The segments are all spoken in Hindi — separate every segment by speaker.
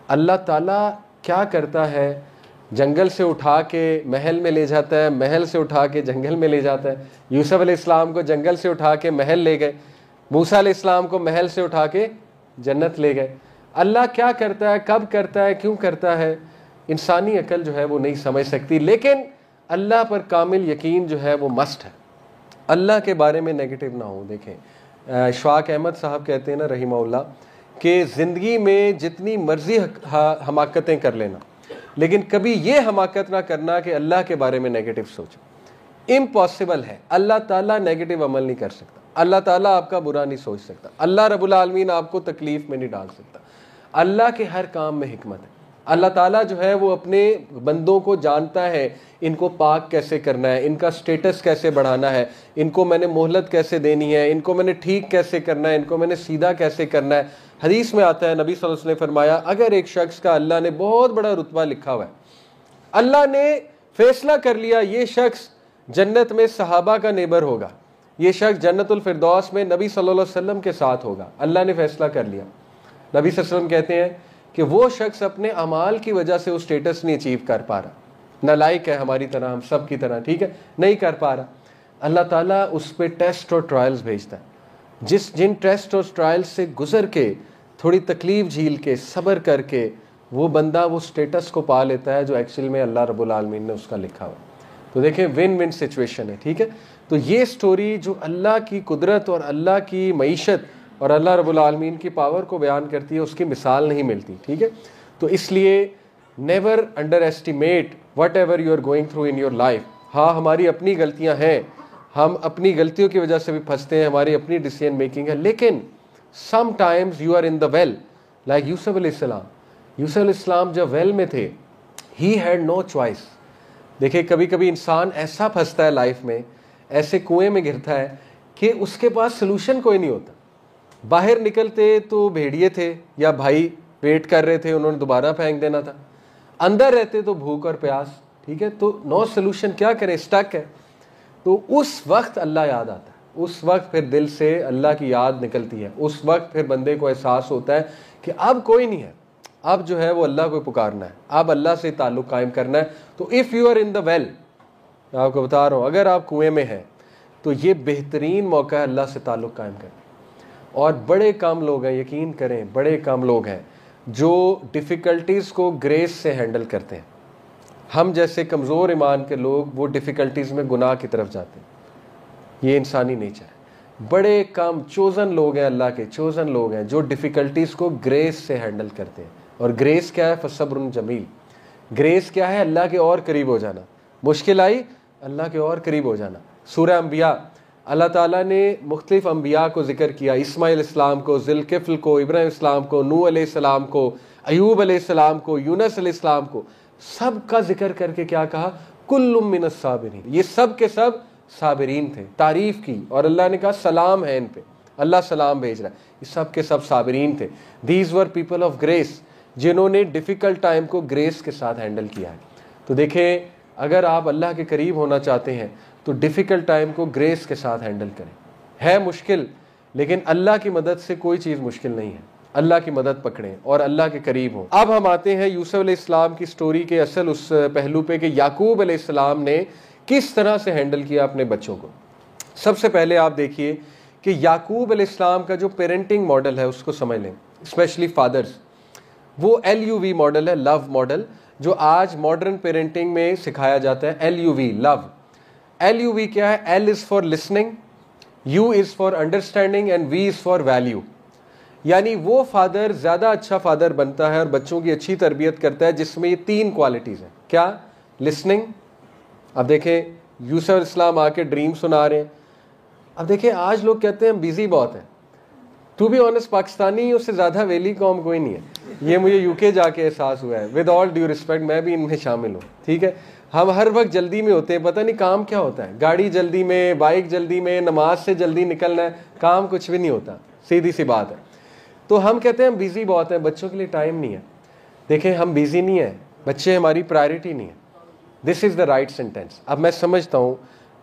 Speaker 1: अल्लाह ताला क्या करता है, जंगल से उठा के महल में ले जाता है, महल से उठा के जंगल में ले जाता है। यूसुफ अलैहिस्सलाम को जंगल से उठा के महल ले गए, मूसा अलैहिस्सलाम को महल से उठा के जन्नत ले गए। अल्लाह क्या करता है, कब करता है, क्यों करता है, इंसानी अकल जो है वो नहीं समझ सकती। लेकिन अल्लाह पर कामिल यकीन जो है वो मस्ट है। अल्लाह के बारे में नेगेटिव ना हो। देखें इशफाक अहमद साहब कहते हैं ना रहीमहुल्लाह कि ज़िंदगी में जितनी मर्जी हमाकतें कर लेना, लेकिन कभी ये हमाकत ना करना कि अल्लाह के बारे में नेगेटिव सोचो। इम्पॉसिबल है। अल्लाह ताला नेगेटिव अमल नहीं कर सकता, अल्लाह ताला आपका बुरा नहीं सोच सकता, अल्लाह रब्बुल आलमीन आपको तकलीफ में नहीं डाल सकता। अल्लाह के हर काम में हिकमत है। अल्लाह ताला जो है वो अपने बंदों को जानता है, इनको पाक कैसे करना है, इनका स्टेटस कैसे बढ़ाना है, इनको मैंने मोहलत कैसे देनी है, इनको मैंने ठीक कैसे करना है, इनको मैंने सीधा कैसे करना है। हदीस में आता है, नबी सल्लल्लाहु अलैहि वसल्लम ने फरमाया, अगर एक शख्स का अल्लाह ने बहुत बड़ा रुतबा लिखा हुआ है, अल्लाह ने फैसला कर लिया ये शख्स जन्नत में सहाबा का नेबर होगा, ये शख्स जन्नतुल फिरदौस में नबी सल्लल्लाहु अलैहि वसल्लम के साथ होगा, अल्लाह ने फैसला कर लिया। नबी सल्लल्लाहु अलैहि वसल्लम कहते हैं कि वो शख्स अपने अमाल की वजह से वो स्टेटस नहीं अचीव कर पा रहा, नालायक है हमारी तरह, हम सब की तरह, ठीक है, नहीं कर पा रहा। अल्लाह ताला उस पर टेस्ट और ट्रायल्स भेजता है। जिन टेस्ट और ट्रायल्स से गुजर के, थोड़ी तकलीफ झील के, सब्र करके वो बंदा वो स्टेटस को पा लेता है जो एक्चुअल में अल्लाह रब्बुल आलमीन ने उसका लिखा हुआ। तो देखें विन विन सिचुएशन है, ठीक है। तो ये स्टोरी जो अल्लाह की कुदरत और अल्लाह की मईशत और अल्लाह रब्बुल आलमीन की पावर को बयान करती है, उसकी मिसाल नहीं मिलती, ठीक है। तो इसलिए never underestimate whatever you are going through in your life. हाँ, हमारी अपनी गलतियां हैं, हम अपनी गलतियों की वजह से भी फंसते हैं, हमारी अपनी डिसीजन मेकिंग है, लेकिन sometimes you are in the well like Yusuf अलैहिस्सलाम। यूसुफ अलैहिस्सलाम जब वेल में थे, ही हैड नो चॉइस। देखिए कभी कभी इंसान ऐसा फंसता है लाइफ में, ऐसे कुएं में गिरता है कि उसके पास सोल्यूशन कोई नहीं होता। बाहर निकलते तो भेड़िए थे या भाई वेट कर रहे थे, उन्होंने दोबारा फेंक देना था। अंदर रहते तो भूख और प्यास, ठीक है, तो नो सोल्यूशन, क्या करें, स्टक है। तो उस वक्त अल्लाह याद आता है, उस वक्त फिर दिल से अल्लाह की याद निकलती है, उस वक्त फिर बंदे को एहसास होता है कि अब कोई नहीं है, अब जो है वो अल्लाह को पुकारना है, अब अल्लाह से ताल्लुक कायम करना है। तो if you are in the well, मैं आपको बता रहा हूँ, अगर आप कुएं में हैं तो ये बेहतरीन मौका है अल्लाह से ताल्लुक कायम करने। और बड़े कम लोग हैं, यकीन करें, बड़े कम लोग हैं जो डिफ़िकल्टीज़ को ग्रेस से हैंडल करते हैं। हम जैसे कमज़ोर ईमान के लोग वो डिफ़िकल्टीज़ में गुनाह की तरफ जाते हैं। ये इंसानी नेचर है। बड़े कम चोज़न लोग हैं, अल्लाह के चोज़न लोग हैं जो डिफ़िकल्टीज़ को ग्रेस से हैंडल करते हैं। और ग्रेस क्या है? फसब्रुन जमील। ग्रेस क्या है? अल्लाह के और करीब हो जाना। मुश्किल आई, अल्लाह के और करीब हो जाना। सूरह अंबिया, अल्लाह ताला ने मुख्तलिफ अंबिया को जिक्र किया, इस्माइल इस्लाम को, ज़ुल्किफ्ल को, इब्राहिम इस्लाम को, नूह अलैहिस्सलाम को, अयूब अलैहिस्सलाम को, यूनुस अलैहिस्सलाम को, सब का जिक्र करके क्या कहा? कुल्लुम मिनस साबिरीन। ये सब के सब साबिरीन थे, तारीफ़ की, और अल्लाह ने कहा सलाम है इन पे, अल्लाह सलाम भेज रहा है। ये सब के सब साबिरीन थे। These were people of grace, जिन्होंने डिफ़िकल्ट टाइम को ग्रेस के साथ हैंडल किया है। तो देखें, अगर आप अल्लाह के करीब होना चाहते हैं तो डिफ़िकल्ट टाइम को ग्रेस के साथ हैंडल करें। है मुश्किल, लेकिन अल्लाह की मदद से कोई चीज़ मुश्किल नहीं है। अल्लाह की मदद पकड़ें और अल्लाह के करीब हों। अब हम आते हैं यूसुफ अलैहिस्सलाम की स्टोरी के असल उस पहलू पे कि याकूब अलैहिस्सलाम ने किस तरह से हैंडल किया अपने बच्चों को। सबसे पहले आप देखिए कि याकूब अलैहिस्सलाम का जो पेरेंटिंग मॉडल है उसको समझ लें, स्पेशली फादर्स। वो LUV मॉडल है, लव मॉडल, जो आज मॉडर्न पेरेंटिंग में सिखाया जाता है। LUV, love. LUV क्या है? L is for listening, U is for understanding and V is for value. यानी वो फादर ज़्यादा अच्छा फादर बनता है और बच्चों की अच्छी तरबियत करता है जिसमें ये तीन क्वालिटीज़ हैं। क्या? लिसनिंग। अब देखें, यूसुफ अलैहिस्सलाम आके ड्रीम सुना रहे हैं। अब देखें, आज लोग कहते हैं बिजी बहुत है। टू बी ऑनेस्ट, पाकिस्तानी उससे ज़्यादा वेली कौम कोई नहीं है। ये मुझे UK जाके एहसास हुआ है। विद ऑल ड्यू रिस्पेक्ट, मैं भी इनमें शामिल हूँ, ठीक है। हम हर वक्त जल्दी में होते हैं, पता नहीं काम क्या होता है। गाड़ी जल्दी में, बाइक जल्दी में, नमाज से जल्दी निकलना है, काम कुछ भी नहीं होता, सीधी सी बात है। तो हम कहते हैं हम बिज़ी बहुत है, बच्चों के लिए टाइम नहीं है। देखें, हम बिज़ी नहीं है, बच्चे हमारी प्रायोरिटी नहीं है। This is the right sentence. अब मैं समझता हूँ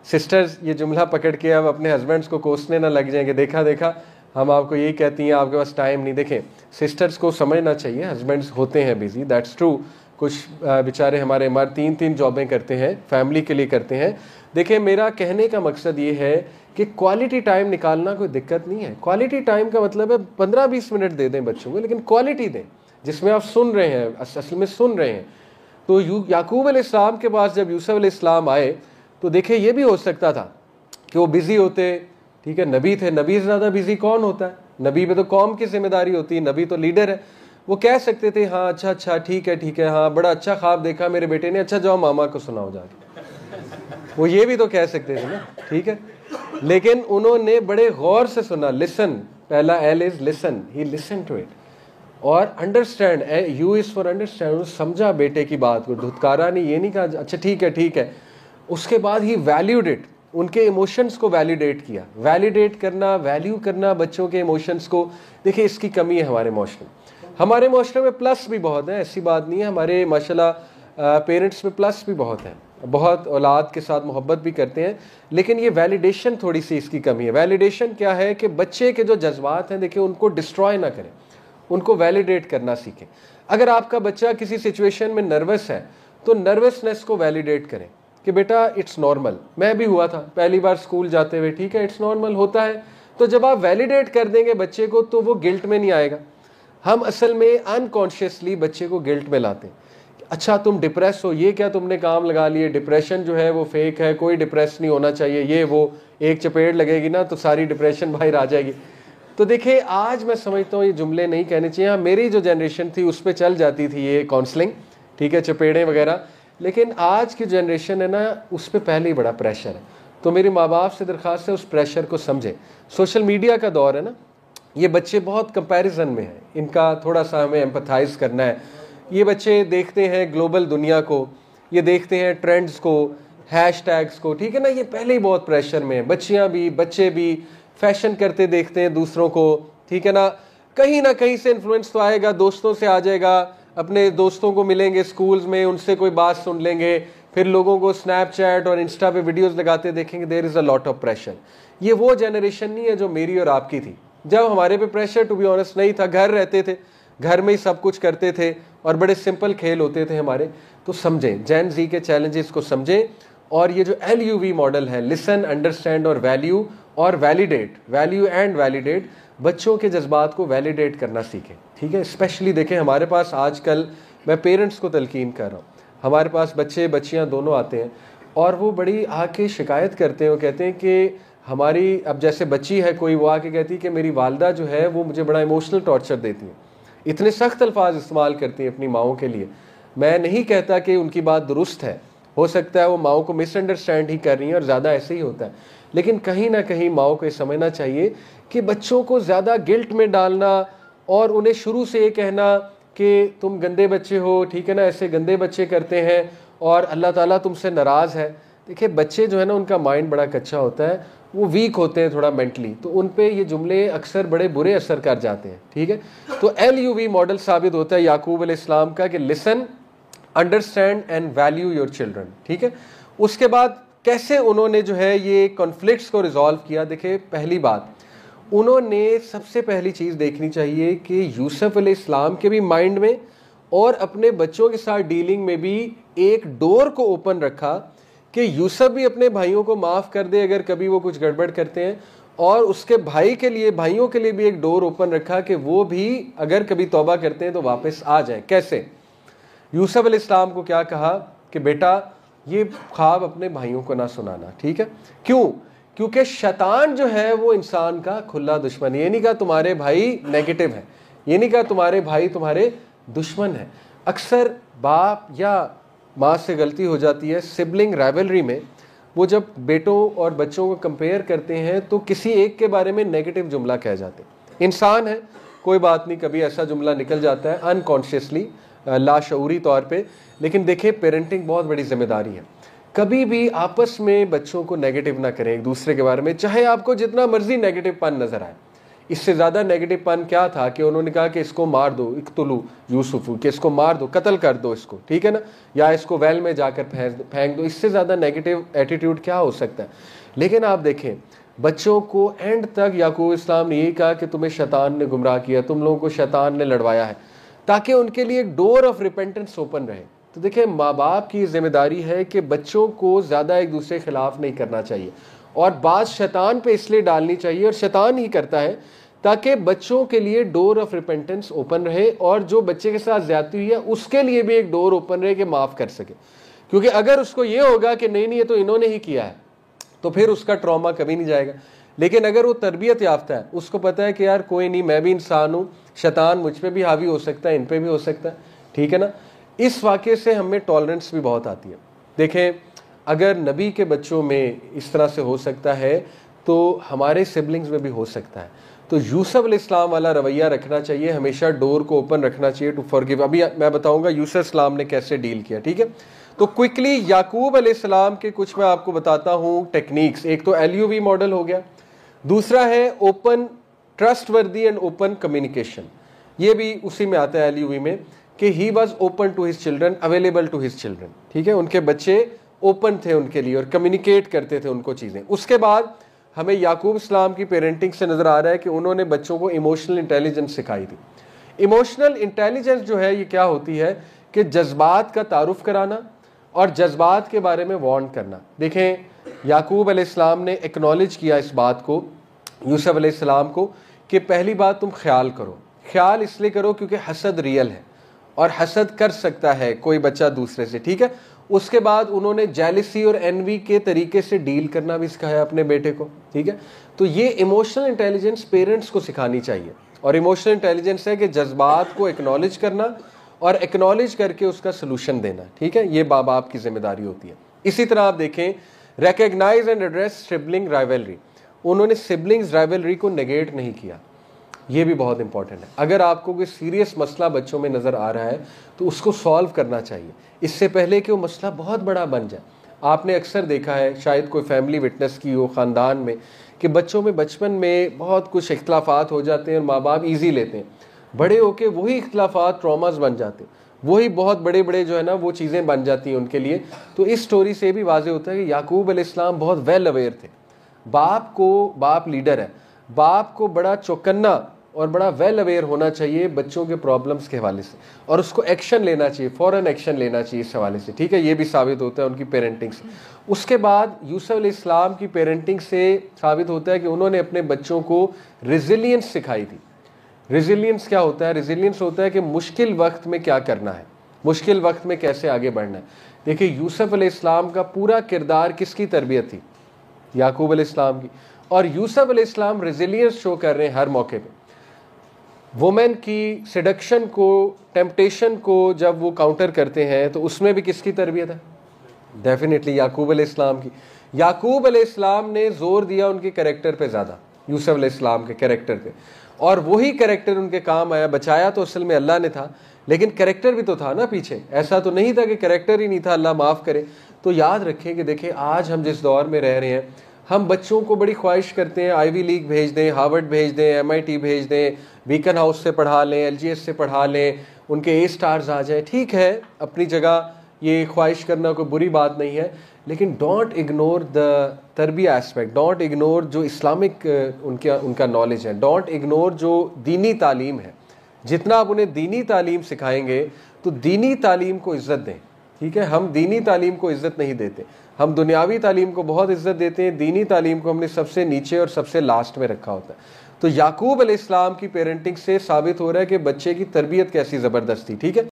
Speaker 1: सिस्टर्स ये जुमला पकड़ के अब अपने हस्बैंड्स को कोसने ना लग जाएंगे, देखा देखा हम आपको यही कहती हैं आपके पास टाइम नहीं। देखें, सिस्टर्स को समझना चाहिए, हस्बैंड्स होते हैं बिजी, दैट्स ट्रू। कुछ बेचारे हमारे 3-3 जॉबें करते हैं, फैमिली के लिए करते हैं। देखिए, मेरा कहने का मकसद ये है कि क्वालिटी टाइम निकालना कोई दिक्कत नहीं है। क्वालिटी टाइम का मतलब है 15-20 मिनट दे दें बच्चों को, लेकिन क्वालिटी दें जिसमें आप सुन रहे हैं, असल में सुन रहे हैं। तो याकूब अलैहिस्सलाम के पास जब यूसुफ अलैहिस्सलाम आए तो देखिए ये भी हो सकता था कि वो बिजी होते, ठीक है, नबी थे, नबी से ज़्यादा बिजी कौन होता है? नबी पे तो कौम की जिम्मेदारी होती है, नबी तो लीडर है। वो कह सकते थे हाँ अच्छा ठीक है, हाँ बड़ा अच्छा ख्वाब देखा मेरे बेटे ने, अच्छा जाओ मामा को सुनाओ जाके। वो ये भी तो कह सकते थे ना, ठीक है। लेकिन उन्होंने बड़े गौर से सुना, लिसन, पहला L is listen, he listen to it, और understand, U is for understand, समझा बेटे की बात को, धुतकारा नहीं, ये नहीं कहा अच्छा ठीक है। उसके बाद ही वैल्यूड इट, उनके इमोशंस को वैलिडेट किया। वैलिडेट करना, वैल्यू करना बच्चों के इमोशंस को। देखिए इसकी कमी है हमारे माशरे में प्लस भी बहुत है, ऐसी बात नहीं है, हमारे माशाल्लाह पेरेंट्स में प्लस भी बहुत है, बहुत औलाद के साथ मोहब्बत भी करते हैं, लेकिन ये वैलिडेशन थोड़ी सी इसकी कमी है। वैलिडेशन क्या है कि बच्चे के जो जज्बात हैं, देखिए उनको डिस्ट्रॉय ना करें, उनको वैलिडेट करना सीखें। अगर आपका बच्चा किसी सिचुएशन में नर्वस है तो नर्वसनेस को वैलिडेट करें कि बेटा इट्स नॉर्मल, मैं भी हुआ था पहली बार स्कूल जाते हुए, ठीक है, इट्स नॉर्मल, होता है। तो जब आप वैलिडेट कर देंगे बच्चे को तो वो गिल्ट में नहीं आएगा। हम असल में अनकॉन्शियसली बच्चे को गिल्ट में लाते हैं। अच्छा तुम डिप्रेस हो, ये क्या तुमने काम लगा लिए, डिप्रेशन जो है वो फेक है, कोई डिप्रेस नहीं होना चाहिए, ये वो, एक चपेट लगेगी ना तो सारी डिप्रेशन बाहर आ जाएगी। तो देखिए आज मैं समझता हूँ ये जुमले नहीं कहने चाहिए। हाँ, मेरी जो जनरेशन थी उस पर चल जाती थी ये काउंसलिंग, ठीक है, चपेड़े वगैरह, लेकिन आज की जनरेशन है ना, उस पर पहले ही बड़ा प्रेशर है। तो मेरे माँ बाप से दरख्वास्त है उस प्रेशर को समझें। सोशल मीडिया का दौर है ना, ये बच्चे बहुत कंपैरिजन में हैं, इनका थोड़ा सा हमें एम्पथाइज करना है। ये बच्चे देखते हैं ग्लोबल दुनिया को, ये देखते हैं ट्रेंड्स को, हैशटैग्स को, ठीक है ना, ये पहले ही बहुत प्रेशर में है। बच्चियाँ भी बच्चे भी फैशन करते देखते हैं दूसरों को, ठीक है ना कहीं से इन्फ्लुएंस तो आएगा, दोस्तों से आ जाएगा, अपने दोस्तों को मिलेंगे स्कूल्स में, उनसे कोई बात सुन लेंगे, फिर लोगों को स्नैपचैट और इंस्टा पे वीडियोस लगाते देखेंगे। There is a lot of pressure. ये वो जनरेशन नहीं है जो मेरी और आपकी थी, जब हमारे पे प्रेशर टू बी ऑनेस्ट नहीं था, घर रहते थे, घर में ही सब कुछ करते थे और बड़े सिंपल खेल होते थे हमारे। तो समझें, जेन जी के चैलेंजेस को समझें, और ये जो LUV मॉडल है, लिसन, अंडरस्टैंड और वैल्यू, और वैलिडेट, वैल्यू एंड वैलिडेट, बच्चों के जज्बात को वैलिडेट करना सीखें, ठीक है। स्पेशली देखें हमारे पास आजकल, मैं पेरेंट्स को तलकीन कर रहा हूँ, हमारे पास बच्चे बच्चियाँ दोनों आते हैं और वो बड़ी आके शिकायत करते हैं, वो कहते हैं कि हमारी, अब जैसे बच्ची है कोई, वो आके कहती है कि मेरी वालदा जो है वो मुझे बड़ा इमोशनल टॉर्चर देती है, इतने सख्त अल्फाज इस्तेमाल करती हैं अपनी माओं के लिए। मैं नहीं कहता कि उनकी बात दुरुस्त है, हो सकता है वो माओं को मिसअंडरस्टैंड ही कर रही हैं और ज़्यादा ऐसे ही होता है, लेकिन कहीं ना कहीं माओं को ये समझना चाहिए कि बच्चों को ज़्यादा गिल्ट में डालना और उन्हें शुरू से ये कहना कि तुम गंदे बच्चे हो, ठीक है ना, ऐसे गंदे बच्चे करते हैं और अल्लाह ताला तुमसे नाराज़ है। देखिए बच्चे जो है ना, उनका माइंड बड़ा कच्चा होता है, वो वीक होते हैं थोड़ा मेंटली, तो उन पे ये जुमले अक्सर बड़े बुरे असर कर जाते हैं, ठीक है। तो LUV मॉडल साबित होता है याकूब अलैहिस्सलाम का कि listen, understand and value your children, ठीक है। उसके बाद कैसे उन्होंने जो है ये कॉन्फ्लिक्ट्स को रिजॉल्व किया। देखिए पहली बात, उन्होंने सबसे पहली चीज़ देखनी चाहिए कि यूसुफ अलैहिस्सलाम के भी माइंड में और अपने बच्चों के साथ डीलिंग में भी एक डोर को ओपन रखा कि यूसुफ भी अपने भाइयों को माफ़ कर दे अगर कभी वो कुछ गड़बड़ करते हैं, और उसके भाइयों के लिए भी एक डोर ओपन रखा कि वो भी अगर कभी तौबा करते हैं तो वापस आ जाएं। कैसे? यूसुफ अलैहिस्सलाम को क्या कहा कि बेटा ये ख्वाब अपने भाइयों को ना सुनाना, ठीक है। क्यों? क्योंकि शैतान जो है वो इंसान का खुला दुश्मन है। ये नहीं कहा तुम्हारे भाई नेगेटिव है, ये नहीं कहा तुम्हारे भाई तुम्हारे दुश्मन है। अक्सर बाप या माँ से गलती हो जाती है सिबलिंग राइवलरी में, वो जब बेटों और बच्चों को कंपेयर करते हैं तो किसी एक के बारे में नेगेटिव जुमला कह जाते हैं। इंसान है, कोई बात नहीं, कभी ऐसा जुमला निकल जाता है अनकॉन्शियसली, लाशऊरी तौर पे। लेकिन देखिए पेरेंटिंग बहुत बड़ी जिम्मेदारी है, कभी भी आपस में बच्चों को नेगेटिव ना करें एक दूसरे के बारे में, चाहे आपको जितना मर्जी नेगेटिव पन नजर आए। इससे ज़्यादा नेगेटिव पन क्या था कि उन्होंने कहा कि इसको मार दो, इक्तुलू यूसुफ, कि इसको मार दो, कत्ल कर दो इसको, ठीक है ना, या इसको वेल में जाकर फेंक दो। इससे ज़्यादा नेगेटिव एटीट्यूड क्या हो सकता है। लेकिन आप देखें बच्चों को एंड तक याकूब इस्लाम ने यही कहा कि तुम्हें शैतान ने गुमराह किया, तुम लोगों को शैतान ने लड़वाया है, ताकि उनके लिए एक डोर ऑफ रिपेंटेंस ओपन रहे। तो देखिए, माँ बाप की जिम्मेदारी है कि बच्चों को ज़्यादा एक दूसरे के खिलाफ नहीं करना चाहिए, और बात शैतान पे इसलिए डालनी चाहिए, और शैतान ही करता है, ताकि बच्चों के लिए डोर ऑफ रिपेंटेंस ओपन रहे, और जो बच्चे के साथ ज्यादती हुई है उसके लिए भी एक डोर ओपन रहे कि माफ़ कर सके। क्योंकि अगर उसको ये होगा कि नहीं नहीं ये तो इन्होंने ही किया है, तो फिर उसका ट्रॉमा कभी नहीं जाएगा। लेकिन अगर वो तरबियत याफ्ता है, उसको पता है कि यार कोई नहीं, मैं भी इंसान हूँ, शैतान मुझ पे भी हावी हो सकता है, इन पे भी हो सकता है, ठीक है ना। इस वाक़े से हमें टॉलरेंस भी बहुत आती है। देखें, अगर नबी के बच्चों में इस तरह से हो सकता है तो हमारे सिबलिंग्स में भी हो सकता है। तो यूसुफ अलैहिस्सलाम वाला रवैया रखना चाहिए, हमेशा डोर को ओपन रखना चाहिए टू फॉरगिव। अभी मैं बताऊंगा यूसुफ अलैहिस्सलाम ने कैसे डील किया, ठीक है। तो क्विकली याकूब अलैहिस्सलाम के कुछ मैं आपको बताता हूँ टेक्निक्स। एक तो LUV मॉडल हो गया, दूसरा है open trustworthy and open communication, ये भी उसी में आता है LUV में, कि he was open to his children, available to his children, ठीक है। उनके बच्चे ओपन थे उनके लिए और कम्युनिकेट करते थे उनको चीज़ें। उसके बाद हमें याकूब इस्लाम की पेरेंटिंग से नज़र आ रहा है कि उन्होंने बच्चों को इमोशनल इंटेलिजेंस सिखाई थी। इमोशनल इंटेलिजेंस जो है ये क्या होती है कि जज्बात का तारुफ कराना और जज्बात के बारे में वार्न करना। देखें, याकूब अलैहिस्सलाम ने एक्नॉलेज किया इस बात को यूसुफ अलैहिस्सलाम को कि पहली बात तुम ख्याल करो। ख्याल इसलिए करो क्योंकि हसद रियल है और हसद कर सकता है कोई बच्चा दूसरे से, ठीक है। उसके बाद उन्होंने जेलसी और एनवी के तरीके से डील करना भी सिखाया अपने बेटे को, ठीक है। तो ये इमोशनल इंटेलिजेंस पेरेंट्स को सिखानी चाहिए, और इमोशनल इंटेलिजेंस है कि जज्बात को एक्नॉलेज करना और एक्नॉलेज करके उसका सलूशन देना, ठीक है। ये माँ बाप की जिम्मेदारी होती है। इसी तरह आप देखें, recognise and address sibling rivalry, उन्होंने सिबलिंग्स राइवलरी को नेगेट नहीं किया, ये भी बहुत इंपॉर्टेंट है। अगर आपको कोई सीरियस मसला बच्चों में नज़र आ रहा है तो उसको सॉल्व करना चाहिए इससे पहले कि वो मसला बहुत बड़ा बन जाए। आपने अक्सर देखा है, शायद कोई फैमिली विटनेस की हो ख़ानदान में, कि बच्चों में बचपन में बहुत कुछ इख्तलाफात हो जाते हैं और माँ बाप ईजी लेते हैं, बड़े होके वही इख्तलाफात ट्रॉमास बन जाते हैं, वही बहुत बड़े बड़े जो है ना वो चीज़ें बन जाती हैं उनके लिए। तो इस स्टोरी से भी वाज़ेह होता है कि याकूब अलैहिस्सलाम बहुत वेल अवेयर थे। बाप लीडर है, बाप को बड़ा चौकन्ना और बड़ा वेल अवेयर होना चाहिए बच्चों के प्रॉब्लम्स के हवाले से, और उसको एक्शन लेना चाहिए, फ़ौरन एक्शन लेना चाहिए इस हवाले से, ठीक है। ये भी साबित होता है उनकी पेरेंटिंग से। उसके बाद यूसुफ अलैहिस्सलाम की पेरेंटिंग से साबित होता है कि उन्होंने अपने बच्चों को रेजिलियंस सिखाई थी। रेजिलियंस क्या होता है? रेजिलियंस होता है कि मुश्किल वक्त में क्या करना है, मुश्किल वक्त में कैसे आगे बढ़ना है। देखिए, यूसुफ अलैहिस्सलाम का पूरा किरदार किसकी तरबियत थी? याकूब अलैहिस्सलाम की। और यूसुफ अलैहिस्सलाम रेजिलियंस शो कर रहे हैं हर मौके पे। वुमेन की सिडक्शन को, टेम्पटेशन को जब वो काउंटर करते हैं तो उसमें भी किसकी तरबियत है? डेफिनेटली याकूब अलैहिस्सलाम की। याकूब अलैहिस्सलाम ने जोर दिया उनके कैरेक्टर पे ज़्यादा, यूसुफ अलैहिस्सलाम के कैरेक्टर पे, और वही कैरेक्टर उनके काम आया। बचाया तो असल में अल्लाह ने था, लेकिन कैरेक्टर भी तो था ना पीछे, ऐसा तो नहीं था कि कैरेक्टर ही नहीं था, अल्लाह माफ़ करे। तो याद रखें कि देखिए, आज हम जिस दौर में रह रहे हैं, हम बच्चों को बड़ी ख्वाहिश करते हैं आईवी लीग भेज दें, हार्वर्ड भेज दें, MIT भेज दें, बीकन हाउस से पढ़ा लें, LGS से पढ़ा लें, उनके A स्टार्स आ जाएं। ठीक है, अपनी जगह ये ख्वाहिश करना कोई बुरी बात नहीं है, लेकिन डोंट इग्नोर द तरबिया एस्पेक्ट, डोंट इग्नोर जो इस्लामिक उनका नॉलेज है, डोंट इग्नोर जो दीनी तालीम है। जितना आप उन्हें दीनी तालीम सिखाएंगे तो दीनी तालीम को इज़्ज़त दें, ठीक है। हम दीनी तालीम को इज़्ज़त नहीं देते, हम दुनियावी तालीम को बहुत इज़्ज़त देते हैं, दीनी तालीम को हमने सबसे नीचे और सबसे लास्ट में रखा होता है। तो याकूब अलैहिस्सलाम की पेरेंटिंग से साबित हो रहा है कि बच्चे की तरबियत कैसी ज़बरदस्त थी, ठीक है।